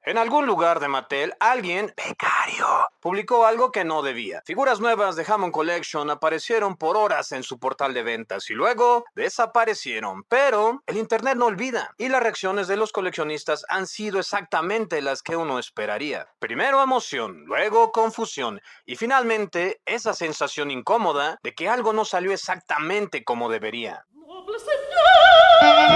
En algún lugar de Mattel, alguien, becario, publicó algo que no debía. Figuras nuevas de Hammond Collection aparecieron por horas en su portal de ventas y luego desaparecieron. Pero el internet no olvida y las reacciones de los coleccionistas han sido exactamente las que uno esperaría. Primero emoción, luego confusión y finalmente esa sensación incómoda de que algo no salió exactamente como debería. Noble Seigneur!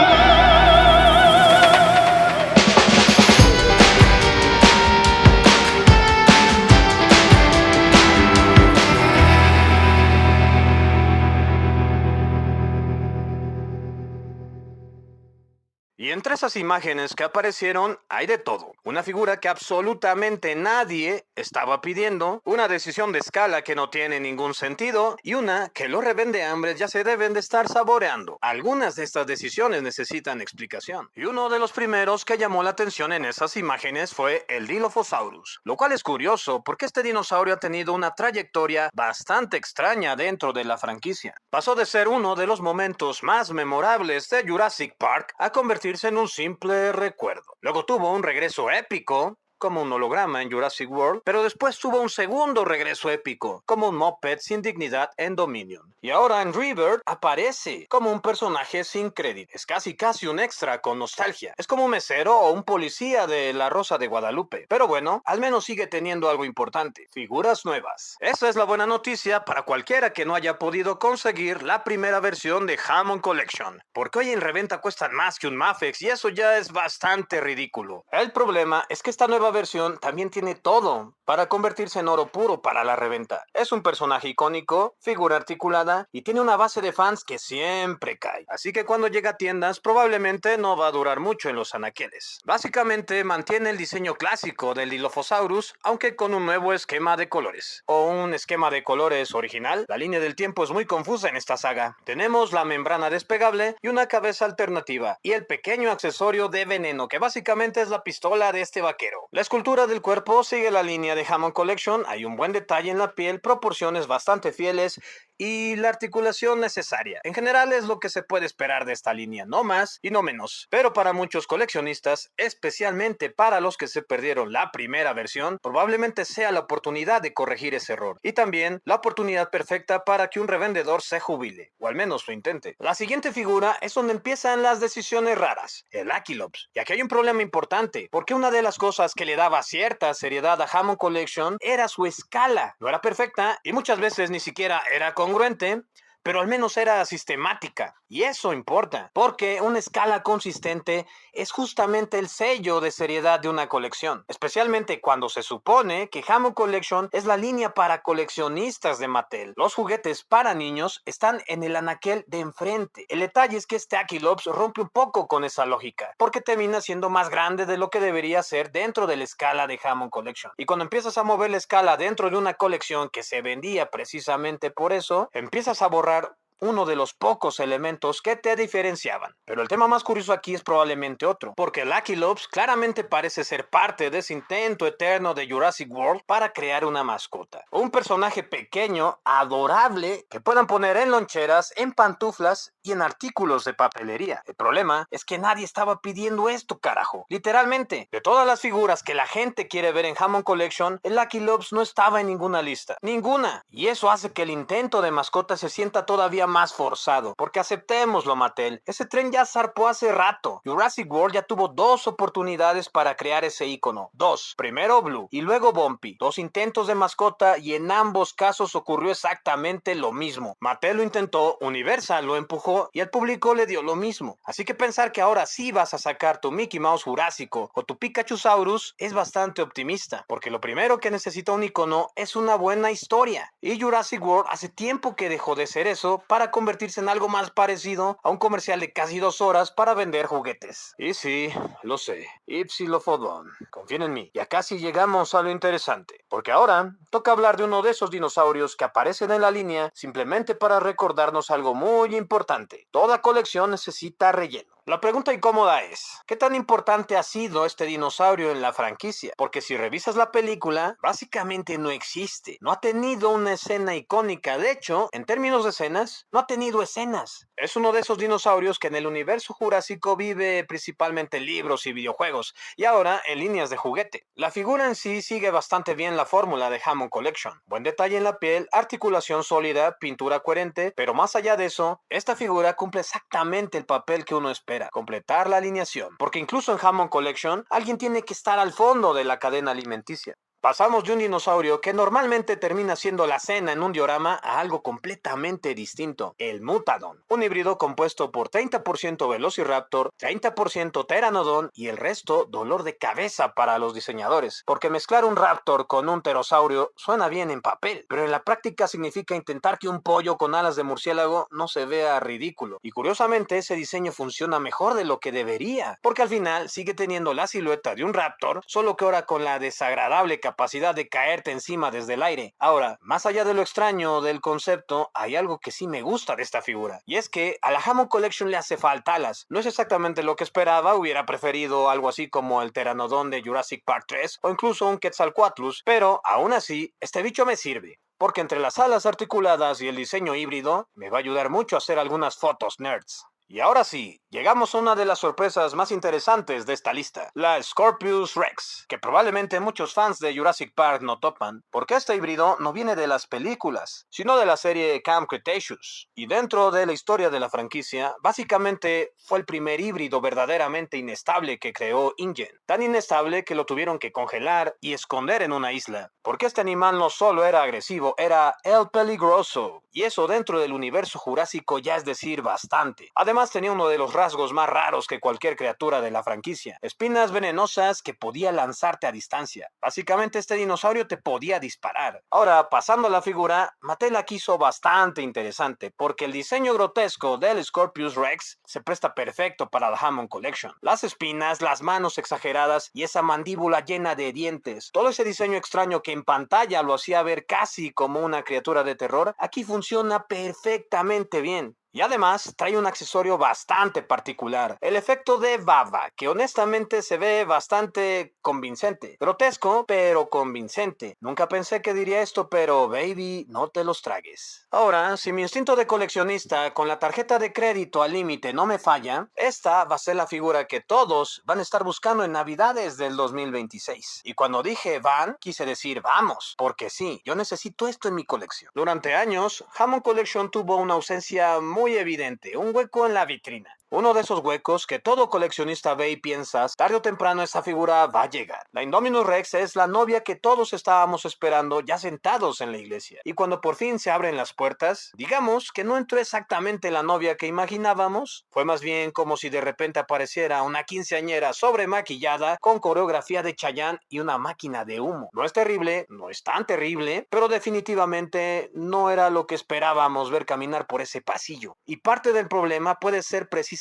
Y entre esas imágenes que aparecieron hay de todo. Una figura que absolutamente nadie estaba pidiendo, una decisión de escala que no tiene ningún sentido y una que los revendeambres ya se deben de estar saboreando. Algunas de estas decisiones necesitan explicación. Y uno de los primeros que llamó la atención en esas imágenes fue el Dilophosaurus. Lo cual es curioso porque este dinosaurio ha tenido una trayectoria bastante extraña dentro de la franquicia. Pasó de ser uno de los momentos más memorables de Jurassic Park a convertirse en un simple recuerdo. Luego tuvo un regreso épico, como un holograma en Jurassic World, pero después tuvo un segundo regreso épico, como un moped sin dignidad en Dominion. Y ahora en Rebirth aparece como un personaje sin crédito. Es casi un extra con nostalgia. Es como un mesero o un policía de La Rosa de Guadalupe. Pero bueno, al menos sigue teniendo algo importante: figuras nuevas. Esa es la buena noticia para cualquiera que no haya podido conseguir la primera versión de Hammond Collection, porque hoy en reventa cuestan más que un Mafex y eso ya es bastante ridículo. El problema es que esta nueva versión también tiene todo para convertirse en oro puro para la reventa. Es un personaje icónico, figura articulada y tiene una base de fans que siempre cae. Así que cuando llega a tiendas probablemente no va a durar mucho en los anaqueles. Básicamente mantiene el diseño clásico del Dilophosaurus, aunque con un nuevo esquema de colores. O un esquema de colores original. La línea del tiempo es muy confusa en esta saga. Tenemos la membrana despegable y una cabeza alternativa y el pequeño accesorio de veneno que básicamente es la pistola de este vaquero. La escultura del cuerpo sigue la línea de Hammond Collection, hay un buen detalle en la piel, proporciones bastante fieles y la articulación necesaria. En general es lo que se puede esperar de esta línea, no más y no menos. Pero para muchos coleccionistas, especialmente para los que se perdieron la primera versión, probablemente sea la oportunidad de corregir ese error. Y también la oportunidad perfecta para que un revendedor se jubile, o al menos lo intente. La siguiente figura es donde empiezan las decisiones raras, el Aquilops. Y aquí hay un problema importante, porque una de las cosas que le daba cierta seriedad a Hammond Collection era su escala. No era perfecta y muchas veces ni siquiera era congruente, pero al menos era sistemática. Y eso importa, porque una escala consistente es justamente el sello de seriedad de una colección, especialmente cuando se supone que Hammond Collection es la línea para coleccionistas de Mattel. Los juguetes para niños están en el anaquel de enfrente. El detalle es que este Aquilops rompe un poco con esa lógica, porque termina siendo más grande de lo que debería ser dentro de la escala de Hammond Collection. Y cuando empiezas a mover la escala dentro de una colección que se vendía precisamente por eso, empiezas a borrar uno de los pocos elementos que te diferenciaban. Pero el tema más curioso aquí es probablemente otro, porque el Aquilops claramente parece ser parte de ese intento eterno de Jurassic World para crear una mascota. Un personaje pequeño, adorable, que puedan poner en loncheras, en pantuflas y en artículos de papelería. El problema es que nadie estaba pidiendo esto, carajo. Literalmente, de todas las figuras que la gente quiere ver en Hammond Collection, el Aquilops no estaba en ninguna lista. Ninguna. Y eso hace que el intento de mascota se sienta todavía más forzado, porque aceptémoslo, Mattel, ese tren ya zarpó hace rato. Jurassic World ya tuvo 2 oportunidades para crear ese icono. 2. Primero Blue y luego Bumpy. 2 intentos de mascota y en ambos casos ocurrió exactamente lo mismo. Mattel lo intentó, Universal lo empujó y al público le dio lo mismo. Así que pensar que ahora sí vas a sacar tu Mickey Mouse Jurásico o tu Pikachusaurus es bastante optimista, porque lo primero que necesita un icono es una buena historia. Y Jurassic World hace tiempo que dejó de ser eso para convertirse en algo más parecido a un comercial de casi 2 horas para vender juguetes. Y sí, lo sé, Ipsilofodon, confíen en mí. Y acá sí llegamos a lo interesante, porque ahora toca hablar de uno de esos dinosaurios que aparecen en la línea simplemente para recordarnos algo muy importante. Toda colección necesita relleno. La pregunta incómoda es, ¿qué tan importante ha sido este dinosaurio en la franquicia? Porque si revisas la película, básicamente no existe. No ha tenido una escena icónica. De hecho, en términos de escenas, no ha tenido escenas. Es uno de esos dinosaurios que en el universo jurásico vive principalmente en libros y videojuegos, y ahora en líneas de juguete. La figura en sí sigue bastante bien la fórmula de Hammond Collection. Buen detalle en la piel, articulación sólida, pintura coherente, pero más allá de eso, esta figura cumple exactamente el papel que uno espera. Completar la alineación, porque incluso en Hammond Collection alguien tiene que estar al fondo de la cadena alimenticia. Pasamos de un dinosaurio que normalmente termina siendo la cena en un diorama a algo completamente distinto, el Mutadon, un híbrido compuesto por 30% Velociraptor, 30% Pteranodon y el resto dolor de cabeza para los diseñadores, porque mezclar un raptor con un pterosaurio suena bien en papel, pero en la práctica significa intentar que un pollo con alas de murciélago no se vea ridículo, y curiosamente ese diseño funciona mejor de lo que debería, porque al final sigue teniendo la silueta de un raptor, solo que ahora con la desagradable capacidad de caerte encima desde el aire. Ahora, más allá de lo extraño del concepto, hay algo que sí me gusta de esta figura, y es que a la Hammond Collection le hace falta alas. No es exactamente lo que esperaba, hubiera preferido algo así como el Pteranodon de Jurassic Park 3 o incluso un Quetzalcoatlus, pero aún así, este bicho me sirve. Porque entre las alas articuladas y el diseño híbrido, me va a ayudar mucho a hacer algunas fotos nerds. Y ahora sí, llegamos a una de las sorpresas más interesantes de esta lista, la Scorpius Rex, que probablemente muchos fans de Jurassic Park no topan, porque este híbrido no viene de las películas, sino de la serie Camp Cretaceous. Y dentro de la historia de la franquicia, básicamente fue el primer híbrido verdaderamente inestable que creó InGen. Tan inestable que lo tuvieron que congelar y esconder en una isla, porque este animal no solo era agresivo, era el peligroso. Y eso dentro del universo jurásico ya es decir bastante. Además tenía uno de los rasgos más raros que cualquier criatura de la franquicia. Espinas venenosas que podía lanzarte a distancia. Básicamente este dinosaurio te podía disparar. Ahora, pasando a la figura, Mattel la quiso bastante interesante, porque el diseño grotesco del Scorpius Rex se presta perfecto para la Hammond Collection. Las espinas, las manos exageradas y esa mandíbula llena de dientes. Todo ese diseño extraño que en pantalla lo hacía ver casi como una criatura de terror, aquí funciona perfectamente bien. Y además trae un accesorio bastante particular, el efecto de baba, que honestamente se ve bastante convincente. Grotesco, pero convincente. Nunca pensé que diría esto, pero baby, no te los tragues. Ahora, si mi instinto de coleccionista con la tarjeta de crédito al límite no me falla, esta va a ser la figura que todos van a estar buscando en Navidades del 2026. Y cuando dije van, quise decir vamos, porque sí, yo necesito esto en mi colección. Durante años, Hammond Collection tuvo una ausencia muy evidente, un hueco en la vitrina. Uno de esos huecos que todo coleccionista ve y piensas, tarde o temprano esa figura va a llegar. La Indominus Rex es la novia que todos estábamos esperando ya sentados en la iglesia. Y cuando por fin se abren las puertas, digamos que no entró exactamente la novia que imaginábamos, fue más bien como si de repente apareciera una quinceañera sobremaquillada con coreografía de Chayanne y una máquina de humo. No es terrible, no es tan terrible, pero definitivamente no era lo que esperábamos ver caminar por ese pasillo. Y parte del problema puede ser precisamente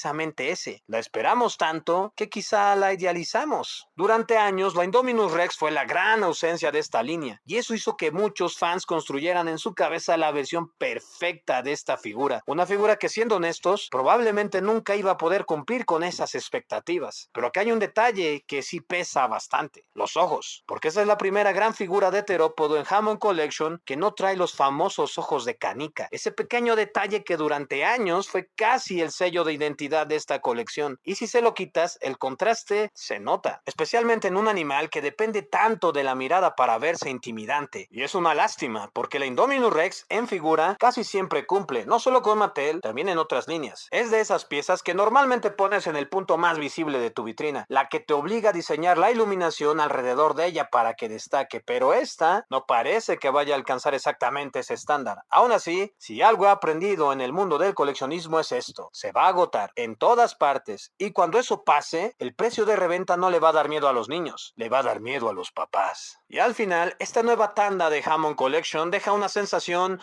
ese. La esperamos tanto que quizá la idealizamos. Durante años, la Indominus Rex fue la gran ausencia de esta línea, y eso hizo que muchos fans construyeran en su cabeza la versión perfecta de esta figura. Una figura que, siendo honestos, probablemente nunca iba a poder cumplir con esas expectativas. Pero acá hay un detalle que sí pesa bastante: los ojos, porque esa es la primera gran figura de terópodo en Hammond Collection que no trae los famosos ojos de canica. Ese pequeño detalle que durante años fue casi el sello de identidad de esta colección, y si se lo quitas, el contraste se nota, especialmente en un animal que depende tanto de la mirada para verse intimidante. Y es una lástima, porque la Indominus Rex en figura casi siempre cumple, no solo con Mattel, también en otras líneas. Es de esas piezas que normalmente pones en el punto más visible de tu vitrina, la que te obliga a diseñar la iluminación alrededor de ella para que destaque, pero esta no parece que vaya a alcanzar exactamente ese estándar. Aún así, si algo he aprendido en el mundo del coleccionismo es esto: se va a agotar en todas partes, y cuando eso pase, el precio de reventa no le va a dar miedo a los niños, le va a dar miedo a los papás. Y al final, esta nueva tanda de Hammond Collection deja una sensación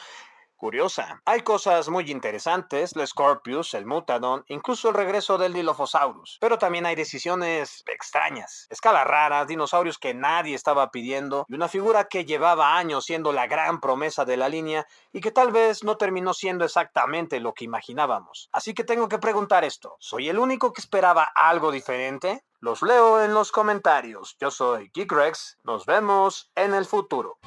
curiosa. Hay cosas muy interesantes, el Scorpius, el Mutadon, incluso el regreso del Dilophosaurus. Pero también hay decisiones extrañas, escalas raras, dinosaurios que nadie estaba pidiendo y una figura que llevaba años siendo la gran promesa de la línea y que tal vez no terminó siendo exactamente lo que imaginábamos. Así que tengo que preguntar esto, ¿soy el único que esperaba algo diferente? Los leo en los comentarios. Yo soy Geek Rex. Nos vemos en el futuro.